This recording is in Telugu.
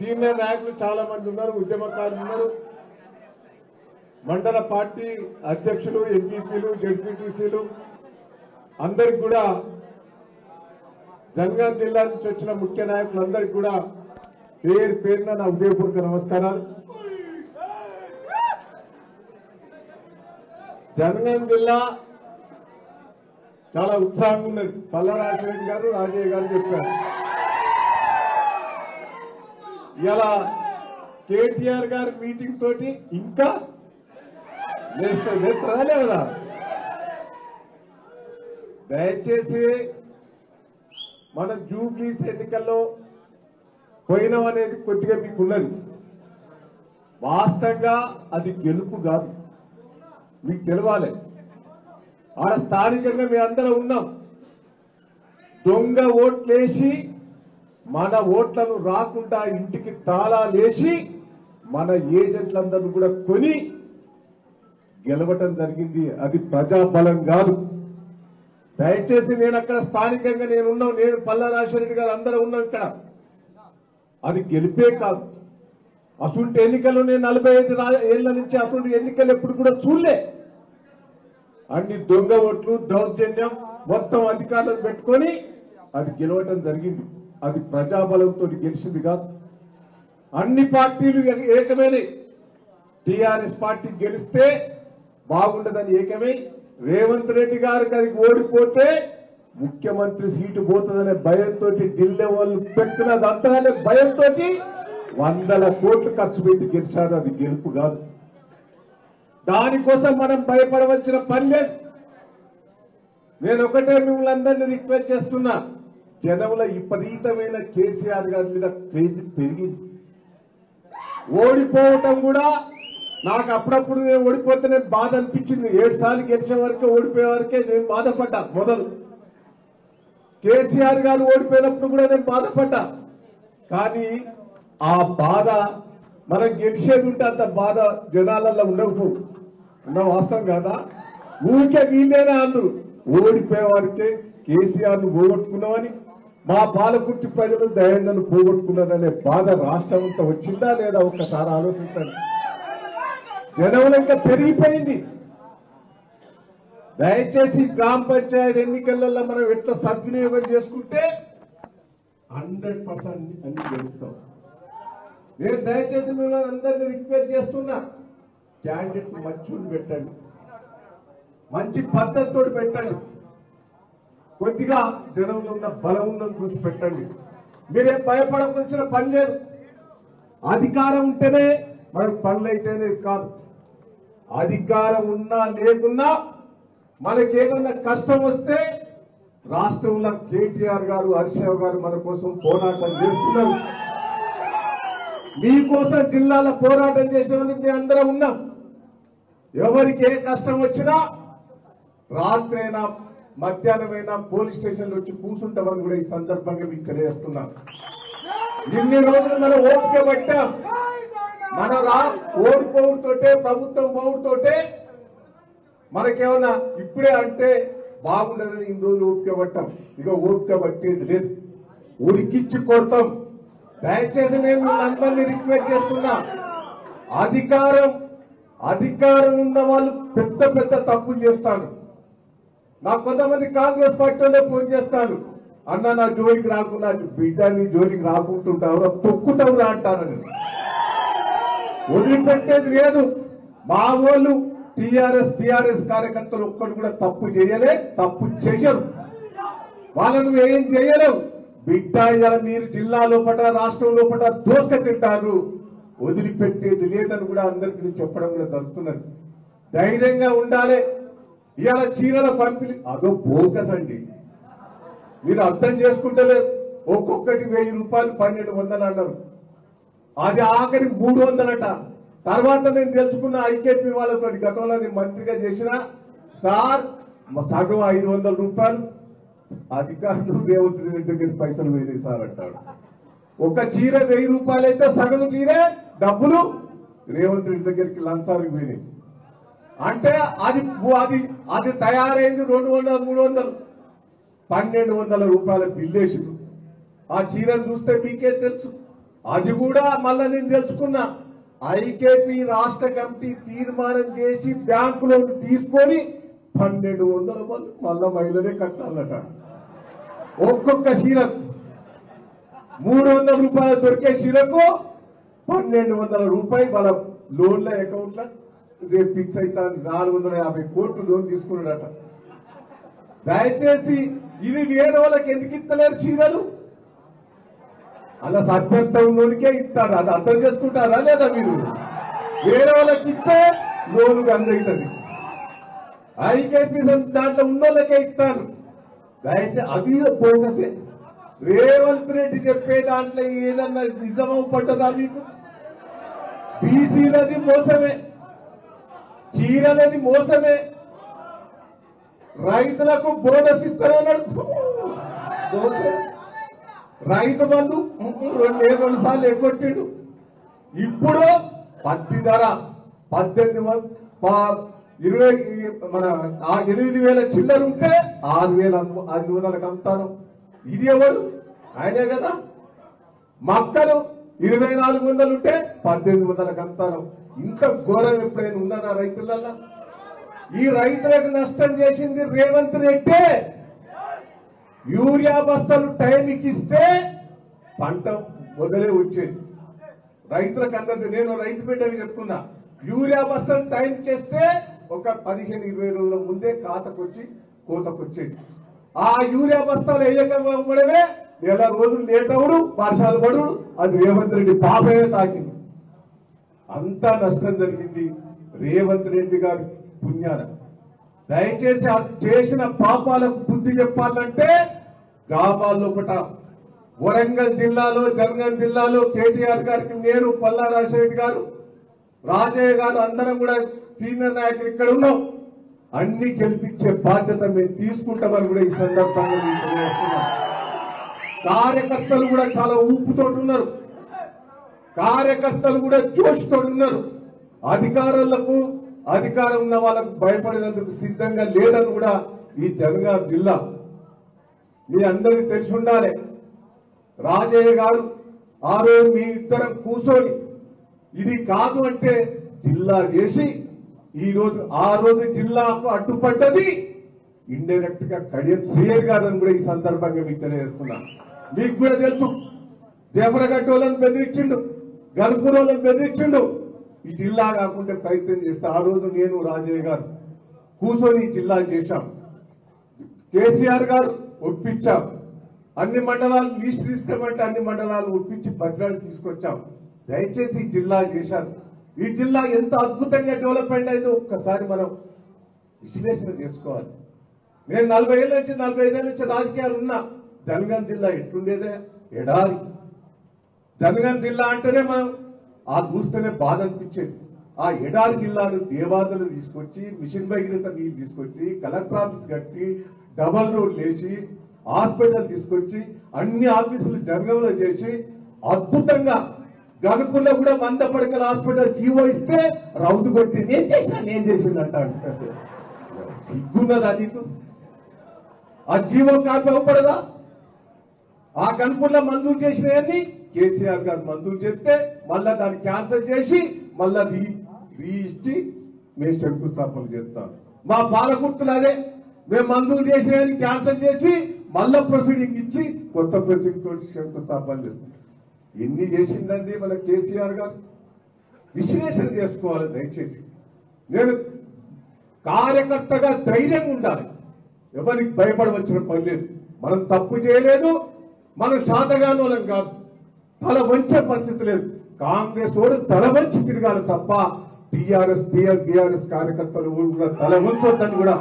సీనియర్ నాయకులు చాలా మంది ఉన్నారు, ఉద్యమకారులు ఉన్నారు, మండల పార్టీ అధ్యక్షులు, ఎంపీపీలు, జెడ్పీటీసీలు అందరికి కూడా, జనగాం జిల్లా నుంచి వచ్చిన ముఖ్య నాయకులందరికీ కూడా పేరు పేరున నా ఉదయపూర్వక నమస్కారాలు. జనగాం జిల్లా చాలా ఉత్సాహంగా ఉన్నది. పల్లా రాజశేఖర్ గారు, రాజయ్య గారు చెప్పారు. ఇలా కేటీఆర్ గారి మీటింగ్ తోటి ఇంకా లేస్తారా లేదా? దయచేసి మన జూబ్లీస్ ఎన్నికల్లో పోయినాం అనేది కొద్దిగా మీకు ఉన్నది. వాస్తవంగా అది గెలుపు కాదు, మీకు తెలవాలి. ఆడ స్థానికంగా మీ అందరం ఉన్నాం. దొంగ ఓట్లేసి మన ఓట్లను రాకుండా ఇంటికి తాళాలేసి మన ఏజెంట్లందరూ కూడా కొని గెలవటం జరిగింది. అది ప్రజాబలం కాదు. దయచేసి నేను అక్కడ స్థానికంగా నేనున్నాం, నేను పల్లా రాజశేఖర్ గారు అందరూ ఉన్నాం ఇక్కడ. అది గెలిపే కాదు. అసలు ఎన్నికలు నేను 45 ఏళ్ల నుంచి అసలు ఎన్నికలు ఎప్పుడు కూడా చూడలే. అన్ని దొంగ ఓట్లు, దౌర్జన్యం మొత్తం అధికారులను పెట్టుకొని అది గెలవటం జరిగింది. అది ప్రజాబలంతో గెలిచింది కాదు. అన్ని పార్టీలు ఏకమేనే. టీఆర్ఎస్ పార్టీ గెలిస్తే బాగుండదని ఏకమై రేవంత్ రెడ్డి గారికి అది ఓడిపోతే ముఖ్యమంత్రి సీటు పోతుందనే భయంతో ఢిల్లీ వాళ్ళు పెట్టినదంతా భయంతో 100 కోట్లు ఖర్చు పెట్టి గెలిచారు. అది గెలుపు కాదు. దానికోసం మనం భయపడవలసిన పని లేదు. నేను ఒకటే మిమ్మల్ని అందరినీ రిక్వెస్ట్ చేస్తున్నా, జనంలో విపరీతమైన కేసీఆర్ గారి మీద క్రేజ్ పెరిగింది. ఓడిపోవటం కూడా నాకు అప్పుడప్పుడు నేను ఓడిపోతేనే బాధ అనిపించింది. 7 సార్లు గెలిచే వరకే, ఓడిపోయే వరకే నేను బాధపడ్డా. మొదలు కేసీఆర్ గారు ఓడిపోయినప్పుడు కూడా నేను బాధపడ్డా. కానీ ఆ బాధ మనం గెలిచేది ఉంటే అంత బాధ జనాలలో ఉండకపో ఉన్న వాస్తవం కాదా? ఊరికే వీళ్ళేనా అందరూ ఓడిపోయే వారికే కేసీఆర్ ను పోగొట్టుకున్నామని, మా పాలకుర్తి ప్రజలు దయంగా పోగొట్టుకున్నారనే బాధ రాష్ట్రం అంతా వచ్చిందా లేదా ఒక్కసారి ఆలోచించండి. జనంలో ఇంకా పెరిగిపోయింది. దయచేసి గ్రామ పంచాయతీ ఎన్నికలలో మనం ఎట్లా సద్వినియోగం చేసుకుంటే 100% అన్ని గెలుస్తాం. నేను దయచేసి మిమ్మల్ని అందరినీ రిక్వెస్ట్ చేస్తున్నా, క్యాండిడేట్ మంచూరు పెట్టండి, మంచి పద్ధతితో పెట్టండి, కొద్దిగా జనంలో ఉన్న బలం ఉన్నది చూసి పెట్టండి. మీరేం భయపడవలసిన పని లేదు. అధికారం ఉంటేనే మనకు పనులు అయితేనే కాదు. అధికారం ఉన్నా లేకున్నా మనకేదన్నా కష్టం వస్తే రాష్ట్రంలో కేటీఆర్ గారు, హరీశ్రావు గారు మన కోసం పోరాటం చేస్తున్నారు. మీకోసం జిల్లాలో పోరాటం చేసేందుకు మేము అందరం ఉన్నాం. ఎవరికి ఏ కష్టం వచ్చినా రాత్రైనా మధ్యాహ్నమైనా పోలీస్ స్టేషన్లో వచ్చి కూర్చుంటామని కూడా ఈ సందర్భంగా మీకు తెలియజేస్తున్నాం. ఇన్ని రోజులు మనం ఓపిక పట్టాం. మన ఓడిపోవుతోటే, ప్రభుత్వం పోవుతోటే మనకేమన్నా ఇప్పుడే అంటే బాగుండదని ఇన్ని రోజులు ఓపిక పట్టాం. ఇక ఓపిక పట్టేది లేదు, ఉరికిచ్చి కొడతాం. దయచేసి నేను అందరినీ రిక్వెస్ట్ చేస్తున్నా, అధికారం ఉన్న వాళ్ళు పెద్ద పెద్ద తప్పులు చేస్తాను. నాకు కొంతమంది కాంగ్రెస్ పార్టీలో ఫోన్ చేస్తాను, అన్న నా జోలికి రాకుండా, బిడ్డ నీ జోలికి రాకుంటుంటావురా, తొక్కుతావురా అంటారని. వదిలిపెట్టేది లేదు. మా వాళ్ళు టీఆర్ఎస్ కార్యకర్తలు ఒక్కడు కూడా తప్పు చేయలే, తప్పు చెయ్యరు. వాళ్ళను ఏం చేయలేవు. బిడ్డ ఇలా మీరు జిల్లా లోపల, రాష్ట్రం లోపల దోస తింటారు, వదిలిపెట్టేది లేదని కూడా అందరికీ నేను చెప్పడం కూడా జరుగుతున్నది. ధైర్యంగా ఉండాలి. ఇవాళ చీరల పంపిణీ అదో బోకస్ అండి, మీరు అర్థం చేసుకుంటలేరు. ఒక్కొక్కటి 1000 రూపాయలు, 1200 అన్నారు. అది ఆఖరి 300 తర్వాత నేను తెలుసుకున్న ఐకేపీ వాళ్ళతో, గతంలో నేను మంత్రిగా చేసిన సార్ సగం 500 రూపాయలు అధికారులు రేవంత్ రెడ్డి దగ్గర పైసలు వేయలేదు సార్ అంటాడు. ఒక చీర 1000 రూపాయలు అయితే సగం చీరే డబ్బులు రేవంత్ రెడ్డి దగ్గరికి లంచాలకు పోయినాయి. అంటే అది తయారైంది 200, 300, 1200 రూపాయల బిల్లేసింది. ఆ చీరను చూస్తే మీకే తెలుసు. అది కూడా మళ్ళా నేను తెలుసుకున్నా. ఐకేపీ రాష్ట్ర కమిటీ తీర్మానం చేసి బ్యాంకులో తీసుకొని 1200 మంది మళ్ళా మహిళలే కట్టాలట. ఒక్కొక్క చీరకు 300 రూపాయలు దొరికే చీరకు 1200 రూపాయలు వాళ్ళ లోన్ల అకౌంట్ల రేపు ఫిక్స్ అవుతుంది. 450 కోట్లు లోన్ తీసుకున్నాడట. దయచేసి ఇది వేరే వాళ్ళకి ఎందుకు ఇస్తలేరు చీరలు? అలా సత్యంలోనికే ఇస్తారు. అది అర్థం చేసుకుంటారా లేదా మీరు? వేరే వాళ్ళకి ఇస్తే లోన్ అందవుతుంది. ఐకేపీ దాంట్లో ఉన్న వాళ్ళకే ఇస్తారు. దయచేసి అది బోగసే. రేవంత్ రెడ్డి చెప్పే దాంట్లో ఏదన్నా నిజమో పడ్డదా మీకు? బీసీలది మోసమే, చీరలది మోసమే, రైతులకు బోనస్ ఇస్తారన్నాడు రైతు బంధు 2 సార్లు ఎగ్గొట్టిండు. ఇప్పుడు పత్తి ధర 8,000 చిల్లర ఉంటే 6,500 అమ్ముతాను. ఇది ఎవరు? ఆయనే కదా. మక్కలు 2,400 ఉంటే 1,800 అమ్ముతాను. ఇంత ఘోరం ఎప్పుడైనా ఉన్నారా రైతులల్లా? ఈ రైతులకు నష్టం చేసింది రేవంత్ రెడ్డి. యూరియా బస్తాలు టైంకి ఇస్తే పంట మొదలే వచ్చేది రైతులకు. అందరికీ నేను రైతు బిడ్డని చెప్తున్నా, యూరియా బస్తాలు టైంకి ఇస్తే ఒక 15-20 రోజుల ముందే కోతకొచ్చేది. ఆ యూరియా బస్తాలు వేయకపోవడమే 1 రోజులు లేట్ అవుడు, వర్షాలు పడు. అది రేవంత్ రెడ్డి పాపమే తాకింది. అంతా నష్టం జరిగింది రేవంత్ రెడ్డి గారి పుణ్యాన. దయచేసి చేసిన పాపాలకు బుద్ధి చెప్పాలంటే గ్రామాల్లో ఒకట వరంగల్ జిల్లాలో, జనగాం జిల్లాలో కేటీఆర్ గారికి నేను, పల్లా రాజశేఖర్ గారు, రాజయ్య గారు అందరం కూడా సీనియర్ నాయకులు ఇక్కడ ఉన్నాం. అన్ని గెలిపించే బాధ్యత మేము తీసుకుంటామని కూడా ఈ సందర్భంగా తెలియజేస్తున్నాం. కార్యకర్తలు కూడా చాలా ఊపుతో ఉన్నారు, కార్యకర్తలు కూడా జోష్తో ఉన్నారు. అధికారం ఉన్న వాళ్ళకు భయపడేందుకు సిద్ధంగా లేదని కూడా ఈ జనగాం జిల్లా మీ అందరికీ తెలిసి ఉండాలి. రాజయ్య గారు ఆ రోజు మీ ఇద్దరం కూర్చొని ఇది కాదు అంటే జిల్లా చేసి ఆ రోజు జిల్లాకు అడ్డుపడ్డది ఇండైరెక్ట్ గా కడియం శ్రీయర్ గారు అని కూడా ఈ సందర్భంగా మీకు తెలియజేస్తున్నాను. మీకు కూడా తెలుసు, జఫరగడ్డ వాళ్ళని బెదిరించిండు, గల్పూర్ వాళ్ళని బెదిరించిండు. ఈ జిల్లా కాకుండా ప్రయత్నం చేస్తే ఆ రోజు నేను, రాజయ్య గారు కూర్చొని ఈ జిల్లా చేశాం. కేసీఆర్ గారు ఒప్పించాం. అన్ని మండలాలు లిస్ట్ తీసుకోమంటే అన్ని మండలాలు ఒప్పించి భద్రాలు తీసుకొచ్చాం. దయచేసి ఈ జిల్లా చేశారు. ఈ జిల్లా ఎంత అద్భుతంగా డెవలప్మెంట్ అయిందో ఒక్కసారి మనం విశ్లేషణ చేసుకోవాలి. నేను 40 ఏళ్ళ నుంచి 45 ఏళ్ళ నుంచి రాజకీయాలు ఉన్నా. జనగాం జిల్లా ఎట్లుండేదే? ఎడారి. జనగాం జిల్లా అంటేనే మనం ఆ చూస్తేనే బాధ అనిపించేది. ఆ ఎడారి జిల్లాను దేవాదులు తీసుకొచ్చి, మిషన్ భగీరథ నీళ్ళు తీసుకొచ్చి, కలెక్టర్ ఆఫీస్ కట్టి, డబల్ రోడ్ లేచి, హాస్పిటల్ తీసుకొచ్చి, అన్ని ఆఫీసులు జనగాంలో చేసి అద్భుతంగా గనుపుల్లో కూడా 100 పడకల హాస్పిటల్ జీవో ఇస్తే రౌతు కొట్టి నేను చేసింది అంటాడు. సిగ్గున్నదా నీకు? ఆ జీవో కాపీ అవ్వపడదా? ఆ గనుపుల్లో మంజూరు చేసినవన్నీ కేసీఆర్ గారు మంజూరు చేస్తే మళ్ళా దాన్ని క్యాన్సిల్ చేసి మళ్ళా రీఇచ్చి మేము శంకుస్థాపన చేస్తాం. మా పాలకుర్తులు అదే, మేము మంజూరు చేసినవన్నీ క్యాన్సిల్ చేసి మళ్ళా ప్రొసీడింగ్ ఇచ్చి కొత్త ప్రొసీడింగ్ తోటి శంకుస్థాపన చేస్తాం. ఎన్ని చేసిందండి మన కేసీఆర్ గారు? విశ్లేషణ చేసుకోవాలి దయచేసి. నేను కార్యకర్తగా ధైర్యంగా ఉండాలి, ఎవరికి భయపడవలసిన పని లేదు. మనం తప్పు చేయలేదు, మనం శాతగానోళం కాదు, తల వంచే పరిస్థితి లేదు. కాంగ్రెస్ ఓడు తల వంచి తిరగాలి తప్ప టీఆర్ఎస్ కార్యకర్తలు కూడా తల వంచొద్దని కూడా